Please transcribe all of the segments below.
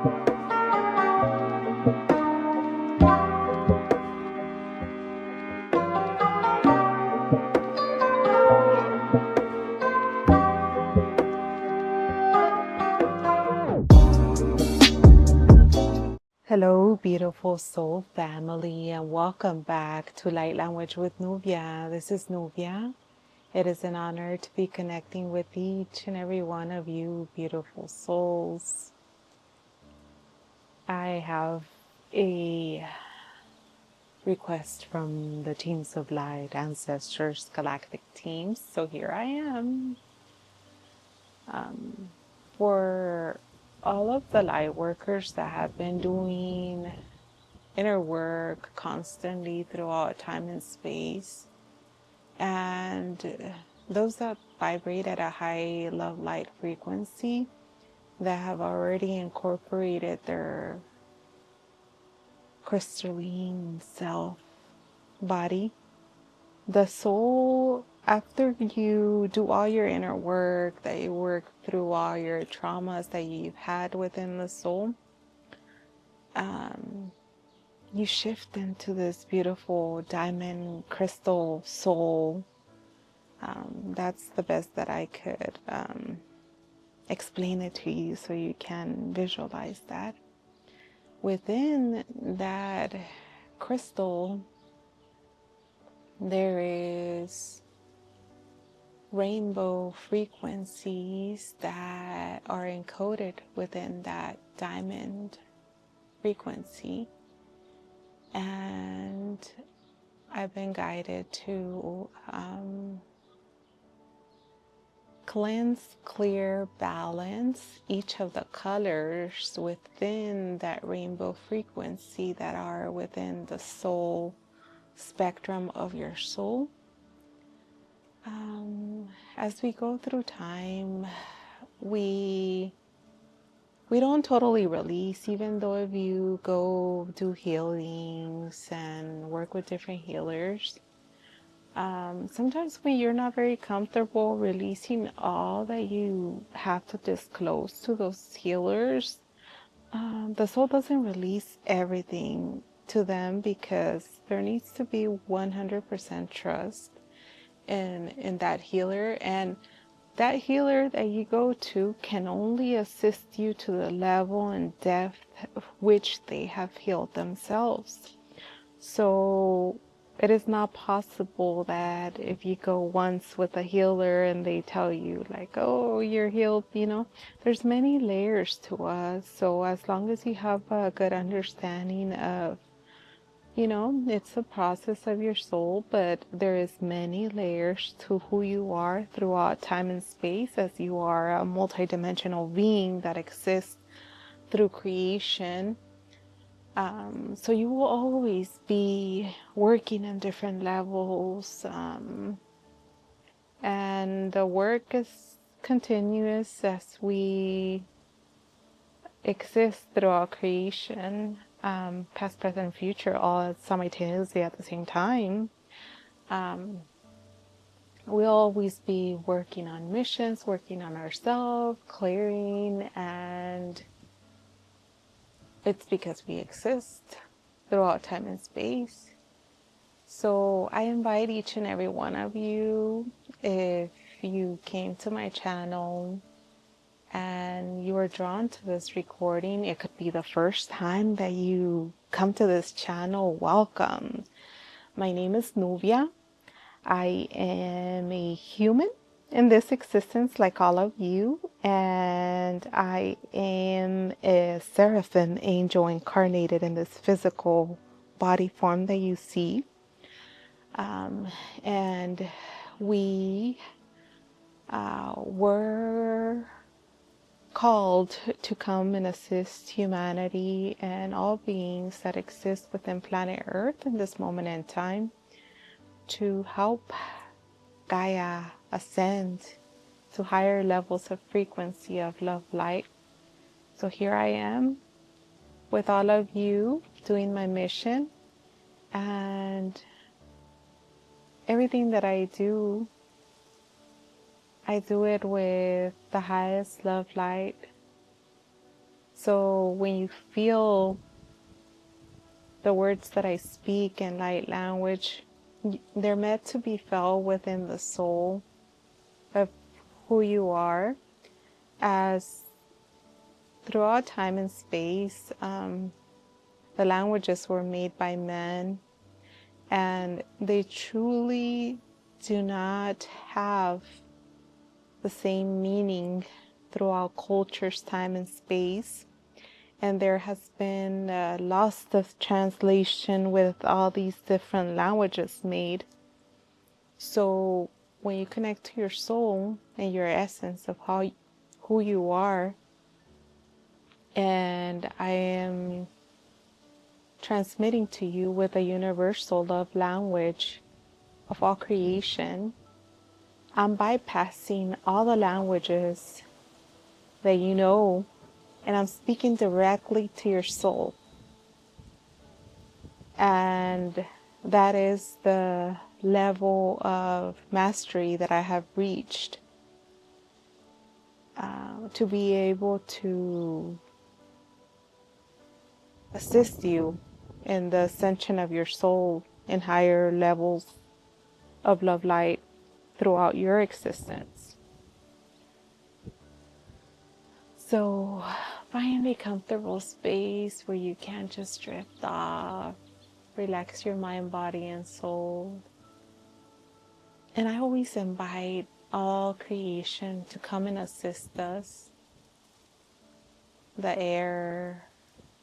Hello, beautiful soul family, and welcome back to Light Language with Nubia. This is Nubia. It is an honor to be connecting with each and every one of you, beautiful souls. I have a request from the teams of light, ancestors, galactic teams. So here I am. For all of the light workers that have been doing inner work constantly throughout time and space, and those that vibrate at a high love light frequency, that have already incorporated their crystalline self body. The soul, after you do all your inner work, that you work through all your traumas that you've had within the soul, you shift into this beautiful diamond crystal soul. That's the best that I could explain it to you so you can visualize that. Within that crystal, there is rainbow frequencies that are encoded within that diamond frequency. And I've been guided to cleanse, clear, balance each of the colors within that rainbow frequency that are within the soul spectrum of your soul. As we go through time, we don't totally release, even though if you go do healings and work with different healers. Sometimes when you're not very comfortable releasing all that you have to disclose to those healers, the soul doesn't release everything to them, because there needs to be 100% trust in that healer. And that healer that you go to can only assist you to the level and depth of which they have healed themselves. So it is not possible that if you go once with a healer and they tell you like, oh, you're healed, there's many layers to us. So as long as you have a good understanding of, it's a process of your soul, but there is many layers to who you are throughout time and space, as you are a multidimensional being that exists through creation. So you will always be working in different levels, and the work is continuous as we exist throughout creation, past, present, future, all simultaneously at the same time. We'll always be working on missions, working on ourselves, clearing, and it's because we exist throughout time and space. So I invite each and every one of you, if you came to my channel and you were drawn to this recording, it could be the first time that you come to this channel, welcome. My name is Nubia. I am a human in this existence like all of you, and I am a seraphim angel incarnated in this physical body form that you see. And we were called to come and assist humanity and all beings that exist within planet Earth in this moment in time, to help Gaia ascend to higher levels of frequency of love light. So here I am with all of you doing my mission, and everything that I do it with the highest love light So when you feel the words that I speak in light language, they're meant to be felt within the soul of who you are, as throughout time and space, the languages were made by men, and they truly do not have the same meaning throughout cultures, time, and space. And there has been loss of translation with all these different languages made. So when you connect to your soul and your essence of who you are, and I am transmitting to you with a universal love language of all creation, I'm bypassing all the languages that you know, and I'm speaking directly to your soul. And that is the level of mastery that I have reached, to be able to assist you in the ascension of your soul in higher levels of love light throughout your existence. So find a comfortable space where you can just drift off, relax your mind, body, and soul. And I always invite all creation to come and assist us. The air,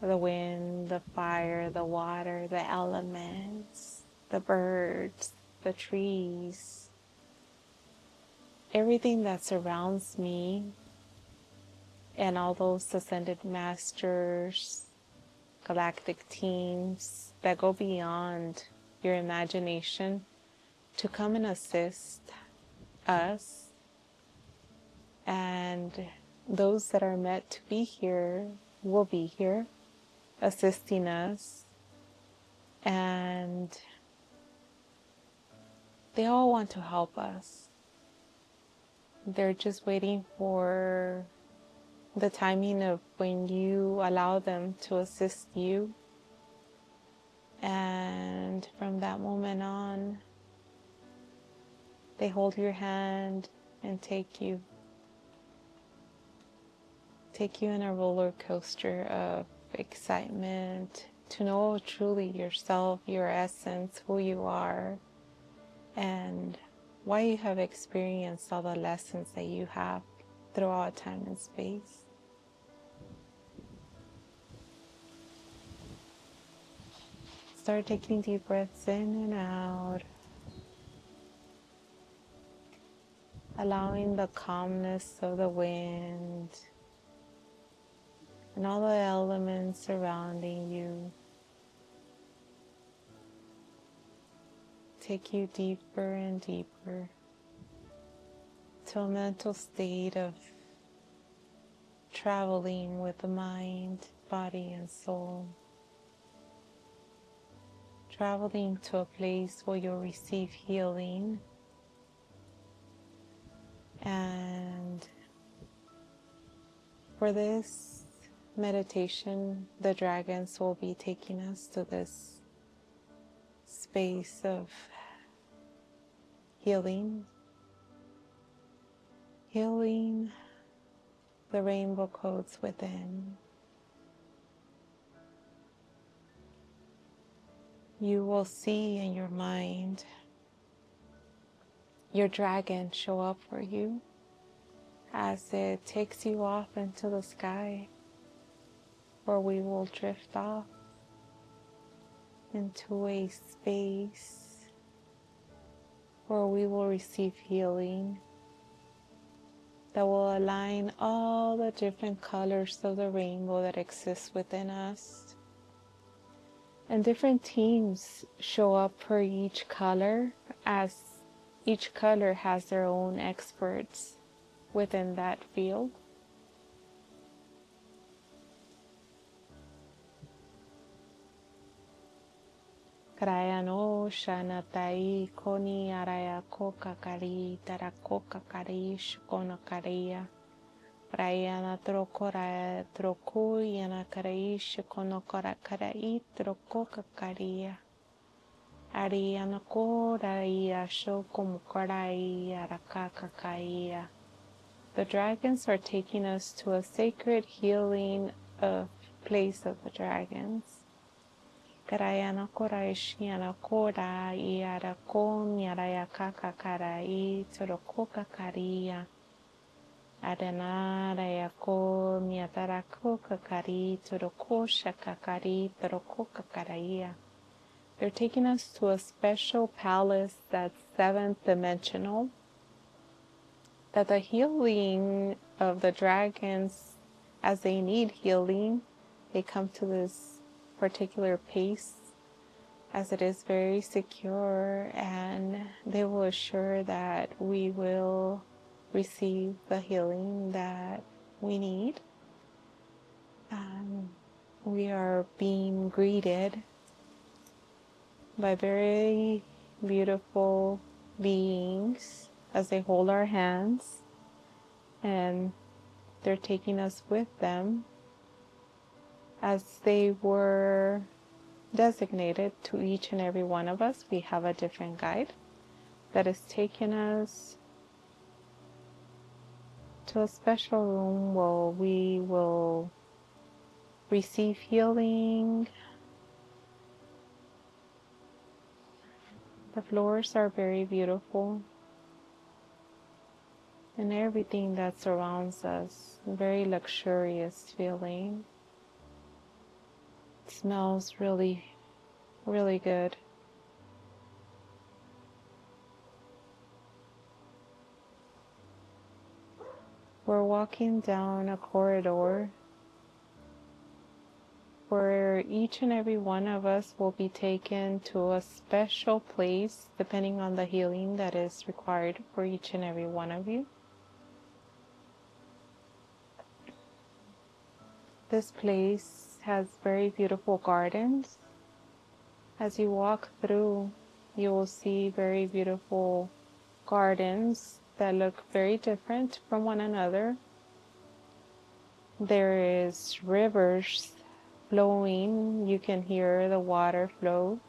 the wind, the fire, the water, the elements, the birds, the trees, everything that surrounds me, and all those ascended masters, galactic teams that go beyond your imagination to come and assist us. And those that are meant to be here will be here assisting us. And they all want to help us. They're just waiting for the timing of when you allow them to assist you. And from that moment on, they hold your hand and take you in a roller coaster of excitement to know truly yourself, your essence, who you are, and why you have experienced all the lessons that you have throughout time and space. Start taking deep breaths in and out, allowing the calmness of the wind and all the elements surrounding you take you deeper and deeper to a mental state of traveling with the mind, body, and soul. Traveling to a place where you'll receive healing. And for this meditation, the dragons will be taking us to this space of healing the rainbow codes within. You will see in your mind your dragon show up for you as it takes you off into the sky, where we will drift off into a space where we will receive healing that will align all the different colors of the rainbow that exist within us. And different teams show up for each color, as each color has their own experts within that field. Karaya no shanatai koni araya koka kari tara koka kari shkona karia Prayana trokora troko yana karai shikonokora karai troko kakaria. Ariana koraia shokomukorai arakakakaia. The dragons are taking us to a sacred healing place of the dragons. Karayana koraishiana kora iara kon yaraya kakakarai torokoka karia. Adenara yako miatarako kakari torokosha kakari torokoka karaia. They're taking us to a special palace that's seventh dimensional. That the healing of the dragons, as they need healing, they come to this particular place, as it is very secure, and they will assure that we will receive the healing that we need. We are being greeted by very beautiful beings as they hold our hands, and they're taking us with them as they were designated to each and every one of us. We have a different guide that is taking us to a special room where we will receive healing. The floors are very beautiful, and everything that surrounds us, very luxurious feeling. It smells really, really good. We're walking down a corridor where each and every one of us will be taken to a special place depending on the healing that is required for each and every one of you. This place has very beautiful gardens. As you walk through, you will see very beautiful gardens that look very different from one another. There is rivers flowing. You can hear the water flow.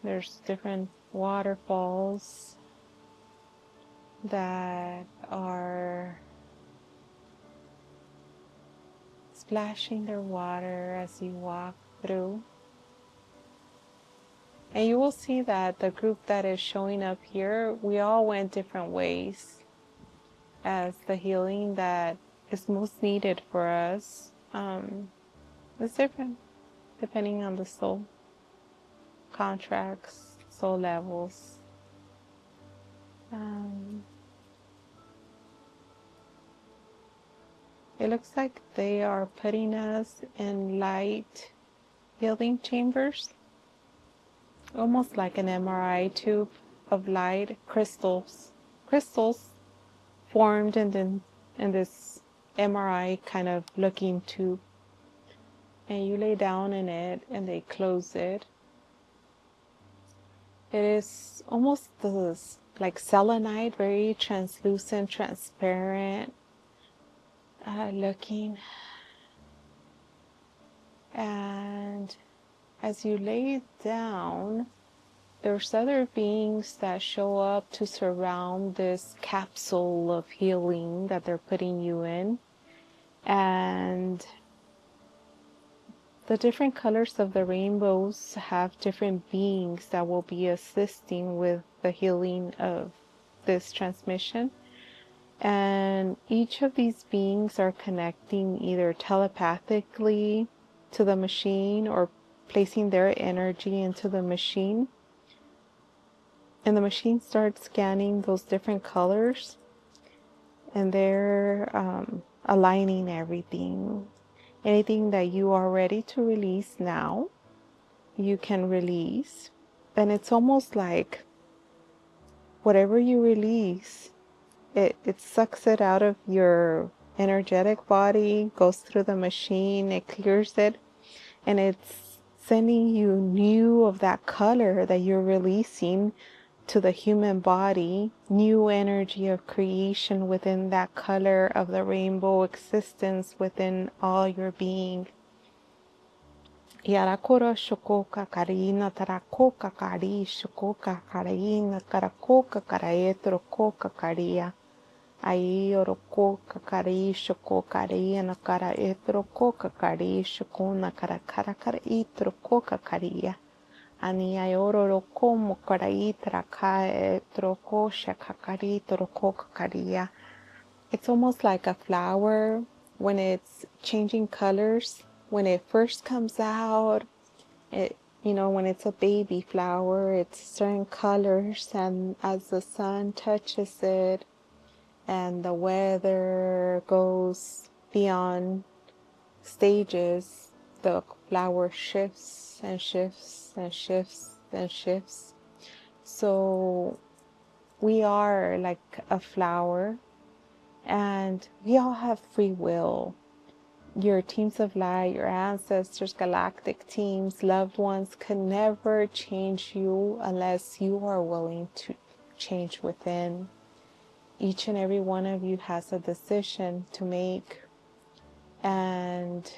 There's different waterfalls that are splashing their water as you walk through. And you will see that the group that is showing up here, we all went different ways, as the healing that is most needed for us is different depending on the soul contracts, soul levels. It looks like they are putting us in light healing chambers, almost like an MRI tube of light crystals formed in this MRI kind of looking tube, and you lay down in it and they close it. It is almost like selenite, very translucent, transparent looking. And as you lay down, there's other beings that show up to surround this capsule of healing that they're putting you in. And the different colors of the rainbows have different beings that will be assisting with the healing of this transmission. And each of these beings are connecting either telepathically to the machine or placing their energy into the machine. And the machine starts scanning those different colors, and they're aligning everything. Anything that you are ready to release now, you can release. And it's almost like whatever you release, it sucks it out of your energetic body, goes through the machine, it clears it, and it's sending you new of that color that you're releasing to the human body, new energy of creation within that color of the rainbow existence within all your being. Yarakora shokoka karina tarakoka kari shokoka karina karakoka karaetro koka karia. Aí orokoka kari shokoka karina karaetro koka kari shokona karakara itro koka karia. Ani ayororo como karaitra kaetro kosha kakaritro koka karia. It's almost like a flower when it's changing colors. When it first comes out, when it's a baby flower, it's certain colors, and as the sun touches it and the weather goes beyond stages, the flower shifts and shifts and shifts and shifts. So we are like a flower, and we all have free will. Your teams of light, your ancestors, galactic teams, loved ones can never change you unless you are willing to change within. Each and every one of you has a decision to make. And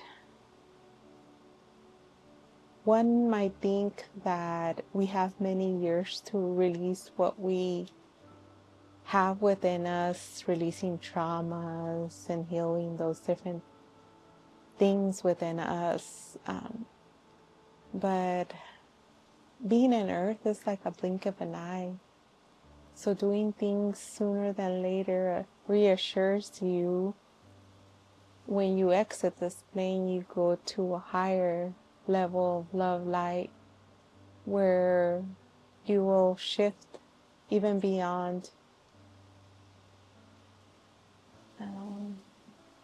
one might think that we have many years to release what we have within us, releasing traumas and healing those different things within us, but being on earth is like a blink of an eye. So doing things sooner than later reassures you. When you exit this plane, you go to a higher level of love light, where you will shift even beyond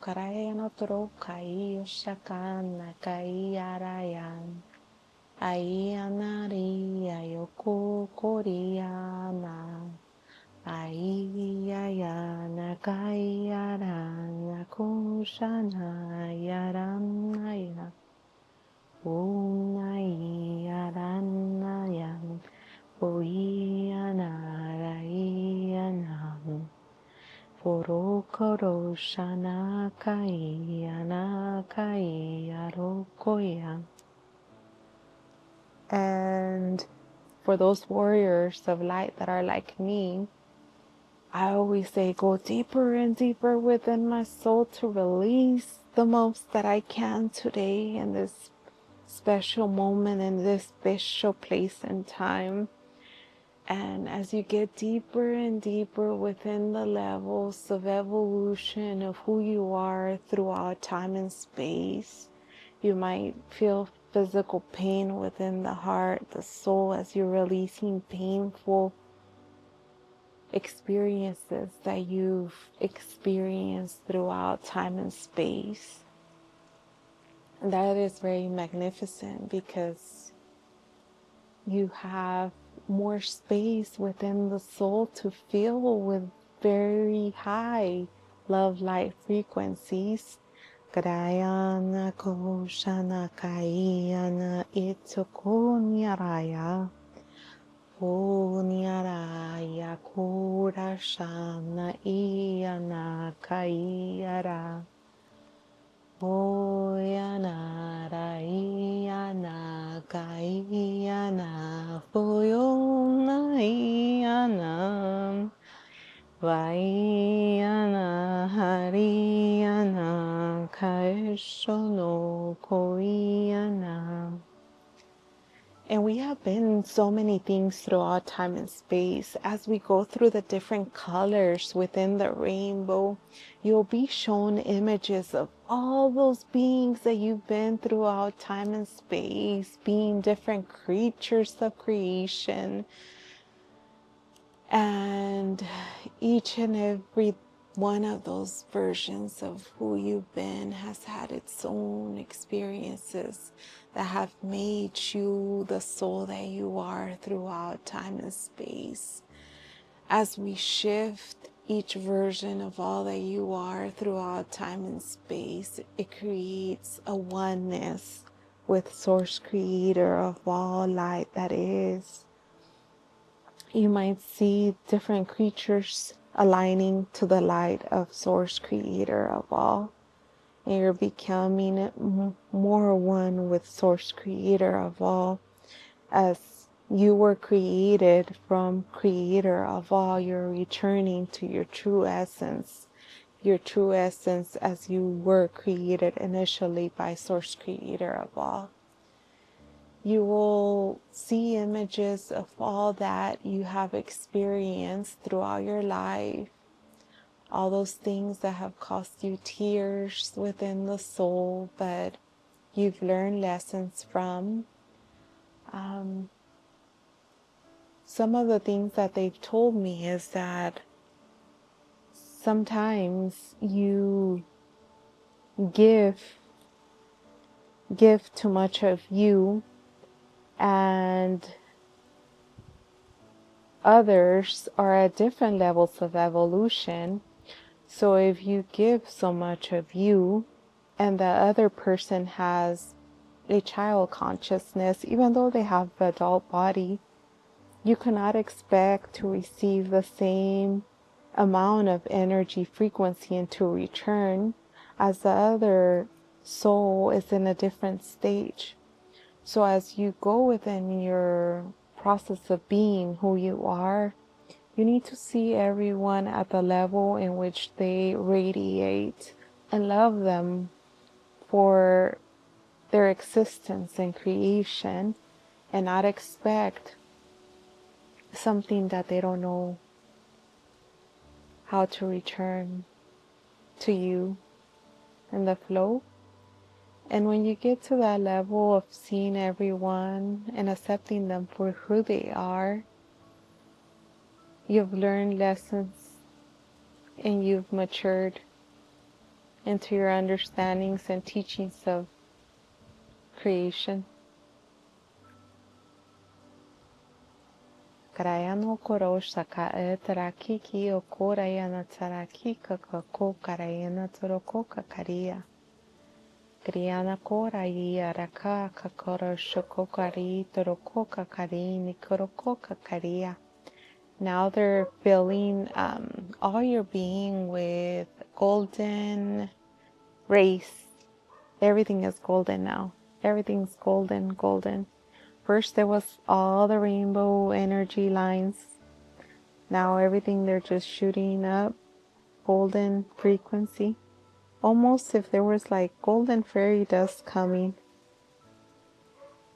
Karayana toro kai shakana kai arayan. Aianari ayoko koriana. Aiayana kai arana koshana yaranaya. Unai aranaya. Oiana raiana. Forokoro shana kai ana kai arokoya. And for those warriors of light that are like me, I always say go deeper and deeper within my soul to release the most that I can today in this special moment, in this special place and time. And as you get deeper and deeper within the levels of evolution of who you are throughout time and space, you might feel physical pain within the heart, the soul, as you're releasing painful experiences that you've experienced throughout time and space. And that is very magnificent, because you have more space within the soul to fill with very high love light frequencies. Grayana koshana kayana itokonyaraya. Onyaraya kurashana iyana kayara. Oyana raiana kaiana foyona iana vaiana hariana kaeshono koiana. And we have been so many things throughout time and space. As we go through the different colors within the rainbow, you'll be shown images of all those beings that you've been throughout time and space, being different creatures of creation. And each and every one of those versions of who you've been has had its own experiences that have made you the soul that you are throughout time and space. As we shift each version of all that you are throughout time and space, it creates a oneness with Source Creator of all light that is. You might see different creatures aligning to the light of Source Creator of all. And you're becoming more one with Source Creator of all. As you were created from Creator of all, you're returning to your true essence. Your true essence as you were created initially by Source Creator of all. You will see images of all that you have experienced throughout your life, all those things that have cost you tears within the soul, but you've learned lessons from. Some of the things that they've told me is that sometimes you give too much of you, and others are at different levels of evolution. So if you give so much of you and the other person has a child consciousness, even though they have the adult body, you cannot expect to receive the same amount of energy frequency into return, as the other soul is in a different stage. So as you go within your process of being who you are, you need to see everyone at the level in which they radiate and love them for their existence and creation, and not expect something that they don't know how to return to you in the flow. And when you get to that level of seeing everyone and accepting them for who they are, you've learned lessons and you've matured into your understandings and teachings of creation. Karayano korosha ka etaraki ki o korayana taraki kakako karayana toroko kakaria. Kriana koraya raka kakoro shokokari toroko kakari nikoroko kakaria. Now they're filling all your being with golden rays. Everything is golden now. Everything's golden, golden. First there was all the rainbow energy lines. Now everything, they're just shooting up golden frequency. Almost if there was like golden fairy dust coming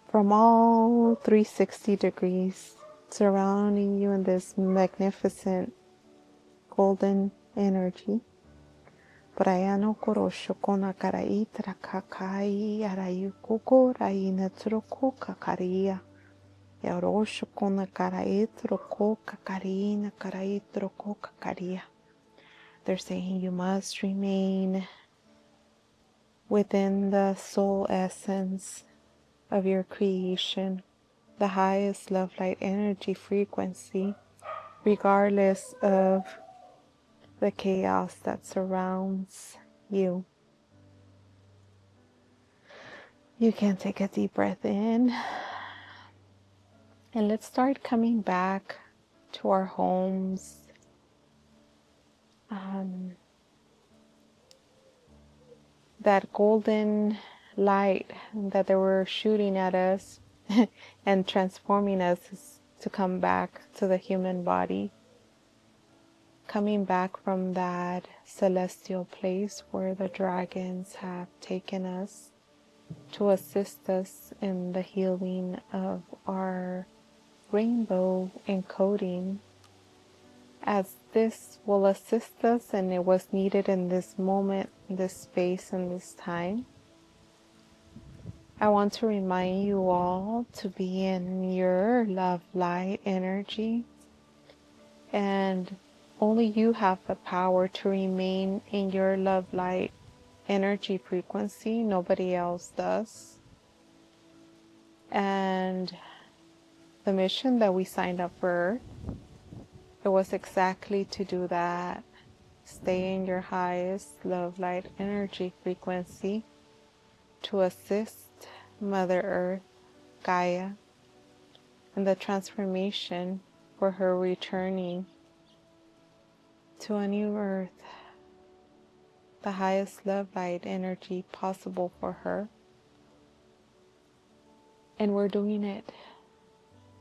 from all 360 degrees, surrounding you in this magnificent golden energy. Prayano korosho kona karai trakakai arayu koko raina troko kakaria. Yarosho kona karai troko kakarina karai troko kakaria. They're saying you must remain within the soul essence of your creation, the highest love light energy frequency, regardless of the chaos that surrounds you. You can take a deep breath in, and let's start coming back to our homes. That golden light that they were shooting at us and transforming us to come back to the human body. Coming back from that celestial place where the dragons have taken us to assist us in the healing of our rainbow encoding, as this will assist us and it was needed in this moment, this space, and this time. I want to remind you all to be in your love light energy, and only you have the power to remain in your love light energy frequency. Nobody else does. And the mission that we signed up for, it was exactly to do that. Stay in your highest love light energy frequency to assist Mother Earth, Gaia, in the transformation for her returning to a new earth, the highest love light energy possible for her. And we're doing it.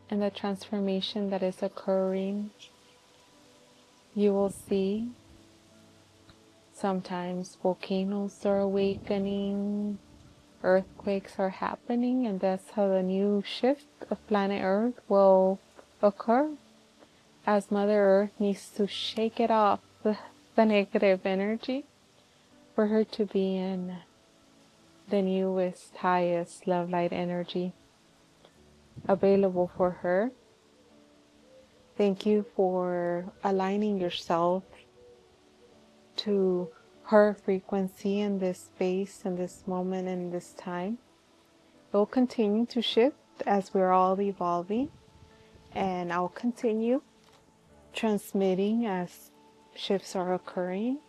And the transformation that is occurring, you will see sometimes volcanoes are awakening, earthquakes are happening, and that's how the new shift of planet Earth will occur, as Mother Earth needs to shake it off, the negative energy, for her to be in the newest, highest love light energy available for her. Thank you for aligning yourself to her frequency in this space, in this moment, in this time. It will continue to shift as we're all evolving, and I'll continue transmitting as shifts are occurring,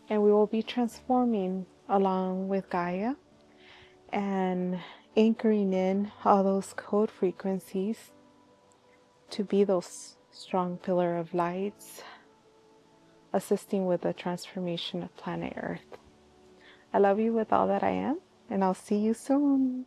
and we will be transforming along with Gaia and anchoring in all those code frequencies to be those strong pillar of lights, assisting with the transformation of planet Earth. I love you with all that I am, and I'll see you soon.